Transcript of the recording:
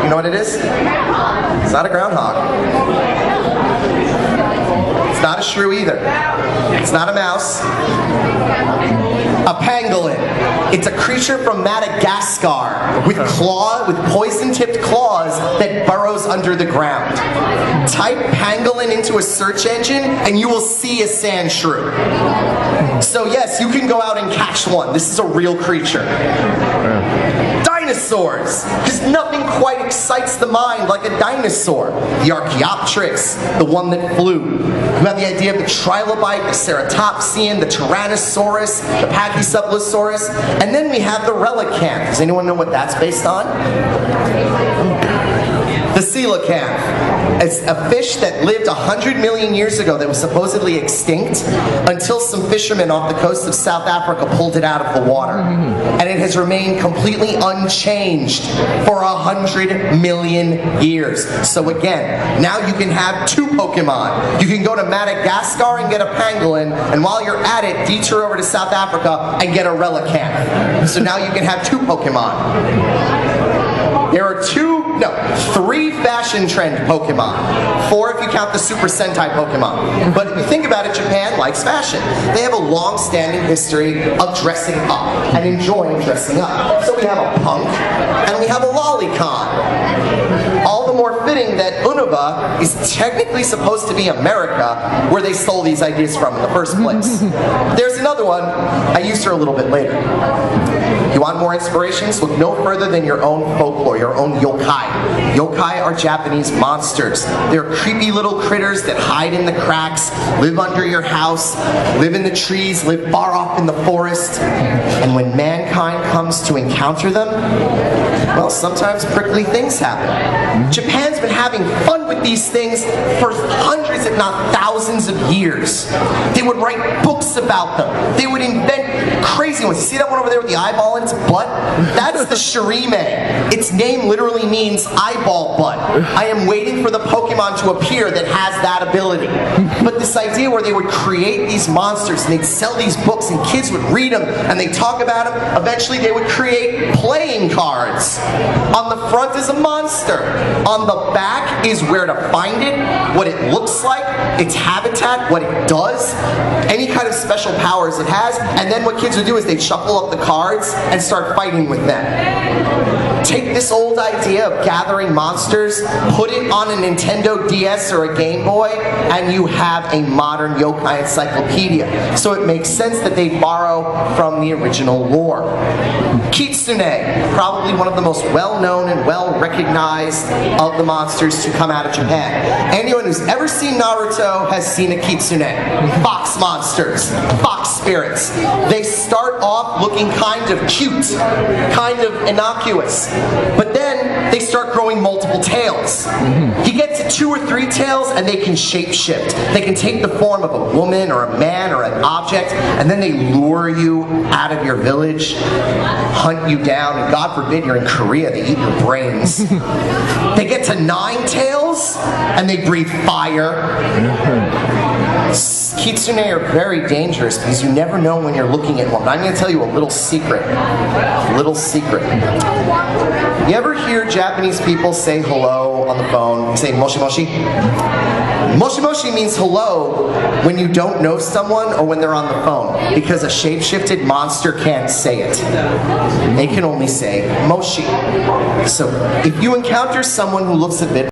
You know what it is? It's not a groundhog. It's not a shrew either. It's not a mouse. A pangolin. It's a creature from Madagascar with poison-tipped claws that burrows under the ground. Type pangolin into a search engine and you will see a sand shrew. So yes, you can go out and catch one. This is a real creature. Dinosaurs, because nothing quite excites the mind like a dinosaur. The Archaeopteryx, the one that flew. You have the idea of the trilobite, the ceratopsian, the tyrannosaurus, the pachycephalosaurus, and then we have the relicanth. Does anyone know what that's based on? The coelacanth. It's a fish that lived 100 million years ago that was supposedly extinct until some fishermen off the coast of South Africa pulled it out of the water. And it has remained completely unchanged for 100 million years. So again, now you can have two Pokemon. You can go to Madagascar and get a pangolin, and while you're at it, detour over to South Africa and get a relicanth. So now you can have two Pokemon. There are three fashion trend Pokemon. 4 if you count the Super Sentai Pokemon. But if you think about it, Japan likes fashion. They have a long-standing history of dressing up and enjoying dressing up. So we have a punk and we have a lolicon. All the more fitting that Unova is technically supposed to be America, where they stole these ideas from in the first place. There's another one. I used her a little bit later. You want more inspirations? Look no further than your own folklore, your own yokai. Yokai are Japanese monsters. They're creepy little critters that hide in the cracks, live under your house, live in the trees, live far off in the forest. And when mankind comes to encounter them, well, sometimes prickly things happen. Japan's been having fun with these things for hundreds, if not thousands of years. They would write books about them. They would invent crazy ones. You see that one over there with the eyeball in its butt? That's the Shirime. Its name literally means eyeball butt. I am waiting for the Pokemon to appear that has that ability. But this idea where they would create these monsters and they'd sell these books and kids would read them and they'd talk about them, eventually they would create playing cards. On the front is a monster. On the back is where to find it, what it looks like, its habitat, what it does, any kind of special powers it has, and then what kids would do is they'd shuffle up the cards and start fighting with them. Take this old idea of gathering monsters, put it on a Nintendo DS or a Game Boy, and you have a modern yokai encyclopedia. So it makes sense that they borrow from the original lore. Kitsune, probably one of the most well-known and well-recognized of the monsters to come out of Japan. Anyone who's ever seen Naruto has seen a kitsune. Fox monsters, fox spirits. They start off looking kind of cute, kind of innocuous, but then they start growing multiple tails. You get to 2 or 3 tails and they can shapeshift. They can take the form of a woman or a man or an object, and then they lure you out of your village, hunt you down, and God forbid you're in Korea, they eat your brains. They get to 9 tails and they breathe fire. Kitsune are very dangerous because you never know when you're looking at one. But I'm going to tell you a little secret. You ever hear Japanese people say hello on the phone? Say moshi moshi? Moshi moshi means hello when you don't know someone or when they're on the phone, because a shape-shifted monster can't say it. They can only say moshi. So if you encounter someone who looks a bit